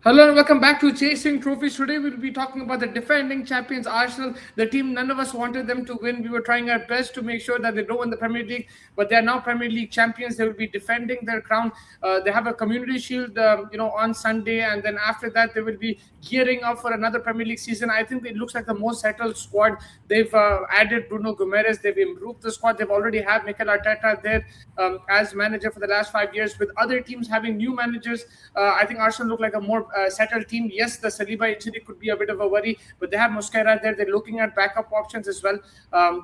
Hello and welcome back to Chasing Trophies. Today we'll be talking about the defending champions Arsenal, the team none of us wanted them to win. We were trying our best to make sure that they don't win the Premier League, but they are now Premier League champions. They will be defending their crown. They have a Community Shield, on Sunday, and then after that they will be gearing up for another Premier League season. I think it looks like the most settled squad. They've added Bruno Guimaraes. They've improved the squad. They've already had Mikel Arteta there as manager for the last 5 years. With other teams having new managers, I think Arsenal look like a more settled team. Yes, the Saliba injury could be a bit of a worry, but they have Mosquera there. They're looking at backup options as well.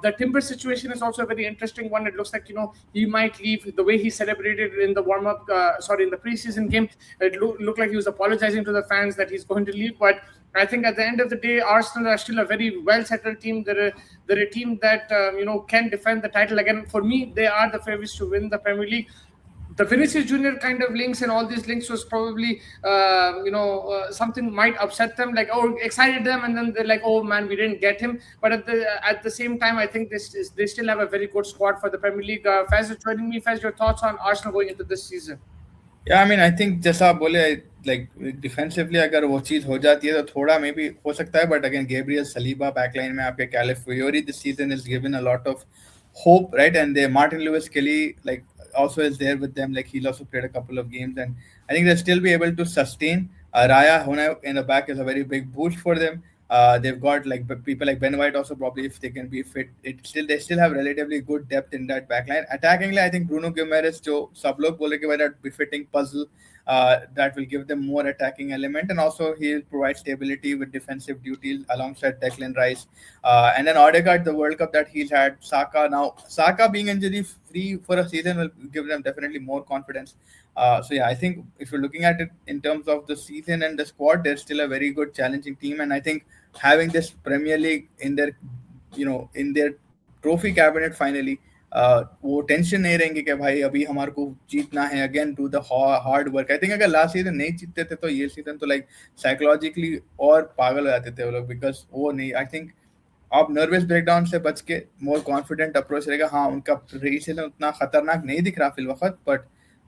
The Timber situation is also a very interesting one. It looks like he might leave. The way he celebrated in the warm up, in the preseason game, it looked like he was apologizing to the fans that he's going to leave. But I think at the end of the day, Arsenal are still a very well settled team. They're a team that can defend the title again. For me, they are the favorites to win the Premier League. The Vinicius Junior kind of links and all these links was probably something might upset them, like, oh, excited them, and then they're like, oh man, we didn't get him. But at the same time, I think they still have a very good squad for the Premier League. Faz is joining me. Faz, your thoughts on Arsenal going into this season? या I mean I think जैसा आप बोले like defensively अगर वो चीज़ हो जाती है तो थोड़ा मे बी हो सकता है but again Gabriel Saliba backline में आपके Calafiori this season is given a lot of hope, right? And they Martin Lewis Kelly like also is there with them. Like he'll also played a couple of games, and I think they'll still be able to sustain. Raya Hona in the back is a very big boost for them. They've got like people like Ben White also probably if they can be fit. They still have relatively good depth in that back line. Attackingly, I think Bruno Guimaraes जो सब लोग बोले कि that befitting puzzle that will give them more attacking element, and also he'll provide stability with defensive duties alongside Declan Rice. And then Odegaard, the World Cup that he's had, Saka being injury free for a season will give them definitely more confidence. So yeah, I think if you're looking at it in terms of the season and the squad, they're still a very good challenging team, and I think having this Premier League in their in their trophy cabinet finally, वो tension नहीं रहेंगे कि भाई अभी हमारे को जीतना है again to the hard work. I think अगर लास्ट सीजन नहीं जीतते थे तो ये सीजन तो लाइक साइकोलॉजिकली और पागल हो जाते थे वो लोग बिकॉज वो नहीं. आई थिंक आप नर्वस ब्रेकडाउन से बच के मोर कॉन्फिडेंट अप्रोच रहेगा. हाँ, उनका सीजन उतना खतरनाक नहीं दिख रहा फिल वक्त, बट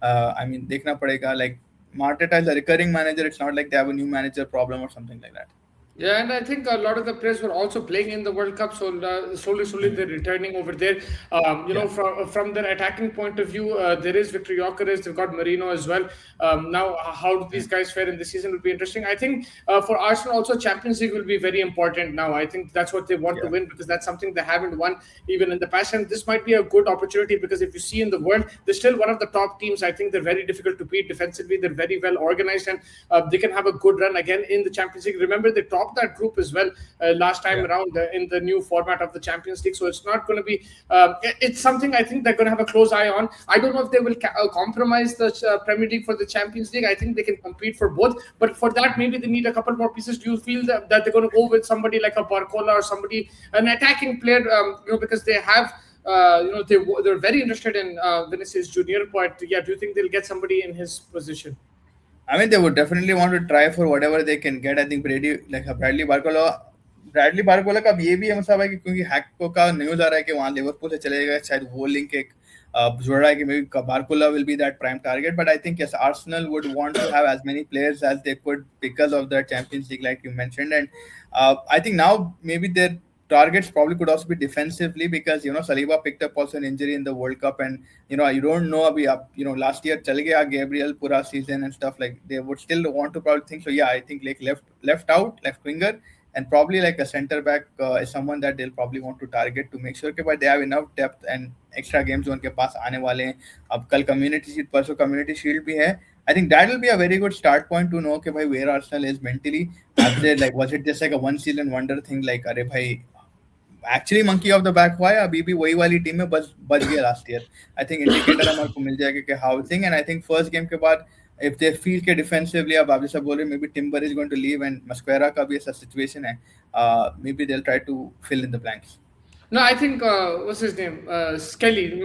आई मीन देखना पड़ेगा. Like Marteta is a recurring manager. It's not like they have a new manager problem or something like that. Yeah, and I think a lot of the players were also playing in the World Cup, so slowly they're returning over there. Yeah. From their attacking point of view, there is Victor Gyökeres, they've got Marino as well. Now, how do these guys fare in the season will be interesting. I think for Arsenal also Champions League will be very important now. I think that's what they want to Yeah. win because that's something they haven't won even in the past, and this might be a good opportunity because if you see in the world, they're still one of the top teams. I think they're very difficult to beat defensively. They're very well organized, and they can have a good run again in the Champions League. Remember, they topped that group as well last time Yeah. around in the new format of the Champions League. So it's not going to be. It's something I think they're going to have a close eye on. I don't know if they will compromise the Premier League for the Champions League. I think they can compete for both, but for that maybe they need a couple more pieces. Do you feel that they're going to go with somebody like a Barcola or somebody, an attacking player, because they have. They're very interested in Vinicius Junior, but yeah, do you think they'll get somebody in his position? I mean, they would definitely want to try for whatever they can get. I think Bradley Barcola का अब ये भी है मतलब है कि क्योंकि हैको का न्यूज आ रहा है कि वहाँ लिवरपूल से चले जाएगा, शायद वो लिंक एक जुड़ रहा है कि maybe Barcola will be that prime target. But I think yes, Arsenal would want to have as many players as they could because of the Champions League like you mentioned. And I think now maybe their targets probably could also be defensively because Saliba picked up also an injury in the World Cup, and you don't know abhi up, last year chal gaya Gabriel pura season and stuff. Like they would still want to probably think so. Yeah, I think like left winger, and probably like a center back is someone that they'll probably want to target to make sure that they have enough depth and extra games जो उनके पास आने वाले हैं. अब कल community shield, परसों community shield भी है. I think that will be a very good start point to know कि भाई where Arsenal is mentally. Have they like was it just like a one season wonder thing like अरे भाई actually monkey of the back हुआ है, अभी भी वही वाली टीम में बस बच गया last year. I think indicator हमारे को मिल जाएगा कि how thing. And I think first game के बाद इफ दे फील के डिफेंसिवली अब आप जैसा बोल रहे maybe Timber is going to leave and Mosquera का भी ऐसा सिचुएशन है, maybe they will try to fill in the blanks. No, I think what's his name? Skelly.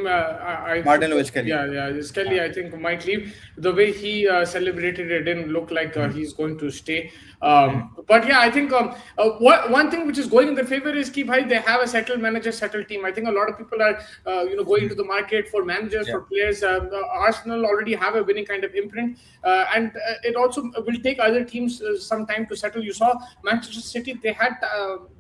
Martin Lewis Kelly. Yeah. Skelly. I think might leave. The way he celebrated it didn't look like he's going to stay. But yeah, I think one thing which is going in their favor is कि भाई they have a settled manager, settled team. I think a lot of people are going to the market for managers, for players. Arsenal already have a winning kind of imprint, and it also will take other teams some time to settle. You saw Manchester City; they had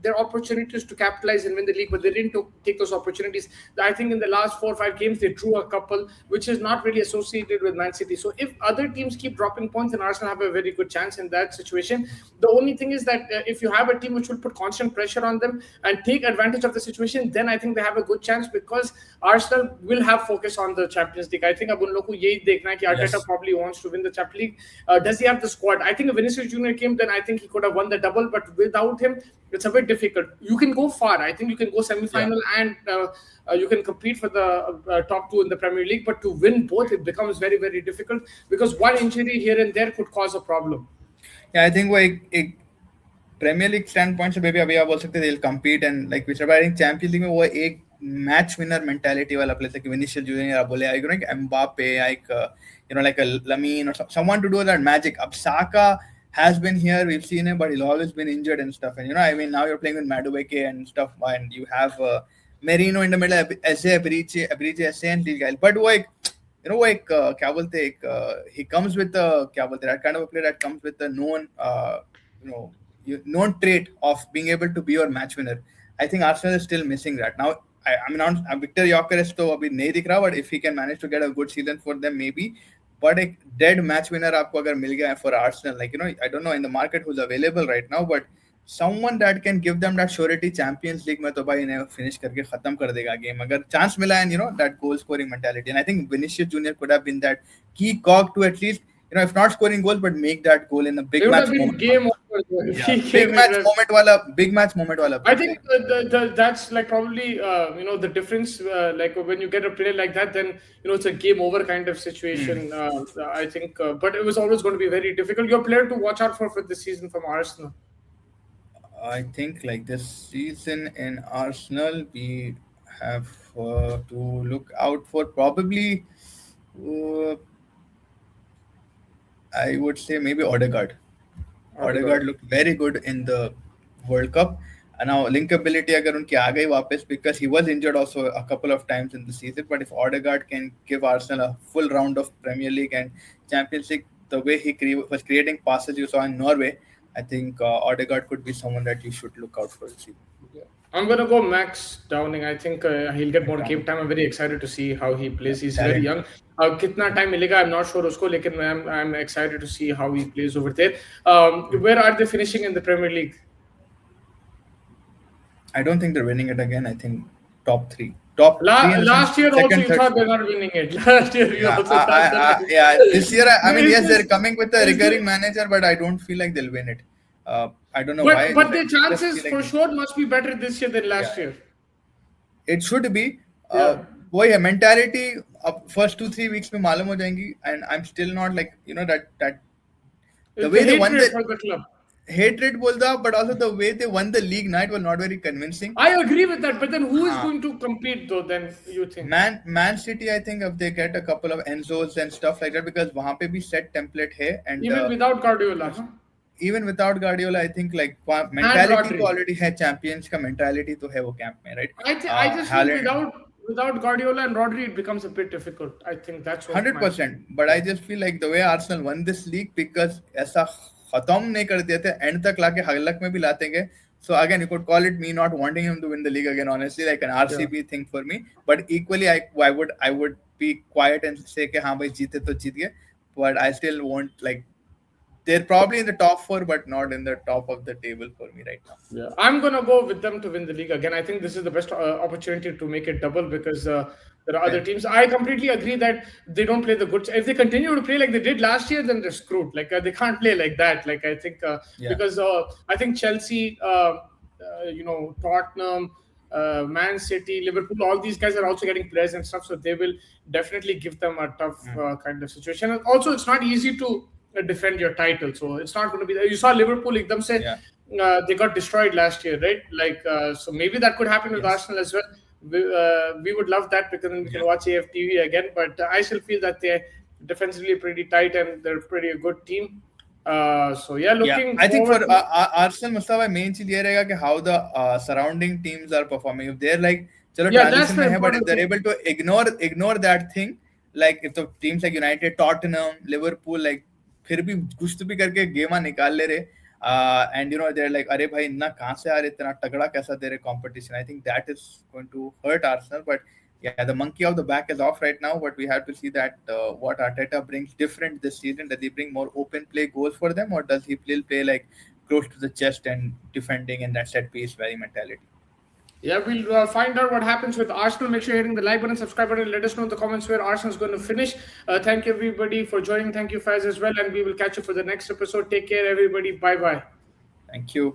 their opportunities to capitalize and win the league, but they didn't take those opportunities. I think in the last 4 or 5 games they drew a couple, which is not really associated with Man City. So if other teams keep dropping points, then Arsenal have a very good chance in that situation. The only thing is that if you have a team which will put constant pressure on them and take advantage of the situation, then I think they have a good chance because Arsenal will have focus on the Champions League. I think अब उन लोगों को यही देखना है कि Arteta probably wants to win the Champions League. Does he have the squad? I think if Vinicius Junior came, then I think he could have won the double. But without him, it's a bit difficult. You can go far. I think you can go semi-final and you can compete for the top 2 in the Premier League. But to win both, it becomes very, very difficult because one injury here and there could cause a problem. Yeah, I think वो एक Premier League standpoint से maybe अभी आप बोल सकते हैं they'll compete and like which I think Champions League में वो एक match winner mentality वाला place है कि Vinicius Junior आप बोले like Mbappe like like a Lamine or someone to do that magic. अब Saka has been here, we've seen him, but he's always been injured and stuff. And I mean now you're playing with Madueke and stuff, and you have Merino in the middle, Eze, Abrice, Eze and these guys. But like like क्या बोलते हैं he comes with क्या बोलते हैं that kind of a player that comes with a known known trait of being able to be your match winner. I think Arsenal is still missing that. Now, I mean, Victor Gyökeres तो अभी नहीं दिख रहा, but if he can manage to get a good season for them, maybe. But a dead match winner आपको अगर मिल गया for Arsenal, like I don't know in the market who's available right now, but someone that can give them that surety Champions League में तो भाई इन्हें finish करके खत्म कर देगा game अगर chance मिला and that goal scoring mentality. And I think Vinicius Junior could have been that key cog to at least if not scoring goals, but make that goal in a big match moment. Game over. Big match moment wala. I think that's like probably the difference. Like when you get a player like that, then it's a game over kind of situation. I think, but it was always going to be very difficult. Your player to watch out for this season from Arsenal. I think like this season in Arsenal, we have to look out for probably. I would say maybe Odegaard. Odegaard looked very good in the World Cup. And now linkability agar unki aa gayi वापस because he was injured also a couple of times in the season. But if Odegaard can give Arsenal a full round of Premier League and Champions League, the way he was creating passes you saw in Norway, I think Odegaard could be someone that you should look out for this season. Yeah. I'm going to go Max Downing. I think he'll get more game time. I'm very excited to see how he plays. He's very young. कितना time मिलेगा I'm not sure उसको, लेकिन I'm excited to see how he plays over there. Where are they finishing in the Premier League? I don't think they're winning it again. I think top 3. Last year also you thought they're not winning it. Last year you also thought this year I mean yes they're coming with a recurring manager, but I don't feel like they'll win it. I don't know why. But the chances for sure must be better this year than last year. It should be. वही है mentality अब first 2-3 weeks में मालूम हो जाएंगी, and I'm still not like that the way they won the club. Hatred bolda, but also the way they won the league night was not very convincing. I agree with that, but then who is going to compete though? Then you think Man City, I think if they get a couple of Enzos and stuff like that, because वहाँ पे भी set template है, and even without Guardiola. Even without Guardiola, I think like mentality तो already है, champions का mentality तो है वो camp में, right? I just think without Guardiola and Rodri, it becomes a bit difficult. I think that's what 100%. But I just feel like the way Arsenal won this league because ऐसा खत्म नहीं कर दिए थे, end तक लाके हलक में भी लाते गए. So again, you could call it me not wanting him to win the league again. Honestly, like an RCB thing for me. But equally, I would be quiet and say कि हाँ भाई जीते तो जीत गए. But I still want like. They're probably in the top 4, but not in the top of the table for me right now. Yeah, I'm going to go with them to win the league again. I think this is the best opportunity to make it double because there are other teams. I completely agree that they don't play the good. If they continue to play like they did last year, then they're screwed. Like they can't play like that. Like I think because I think Chelsea, Tottenham, Man City, Liverpool, all these guys are also getting players and stuff. So they will definitely give them a tough kind of situation. And also, it's not easy to defend your title, so it's not going to be. You saw Liverpool, ekdam se they got destroyed last year, right? So maybe that could happen with Arsenal as well. We would love that because then we can watch AFTV again. But I still feel that they're defensively pretty tight and they're pretty a good team. So yeah, looking. I think for forward to- Arsenal, Mustafa, main चीज ये रहेगा कि how the surrounding teams are performing. If they're like, चलो Yeah, that's transition the में है, but if important they're thing. able to ignore that thing, like if the teams like United, Tottenham, Liverpool, like फिर भी कुछ तो भी करके गेमा निकाल ले रहे, and they're like, अरे भाई इतना कहाँ से आ रहे, इतना तगड़ा कैसा दे रहे competition. I think that is going to hurt Arsenal, but yeah, the monkey off the back is off right now, but we have to see that what Arteta brings different this season. Does he bring more open play goals for them, or does he play like close to the chest and defending in that set piece very mentality? Yeah, we'll find out what happens with Arsenal. Make sure you're hitting the like button, subscribe button, let us know in the comments where Arsenal's going to finish. Thank you, everybody, for joining. Thank you, Faiz, as well. And we will catch you for the next episode. Take care, everybody. Bye-bye. Thank you.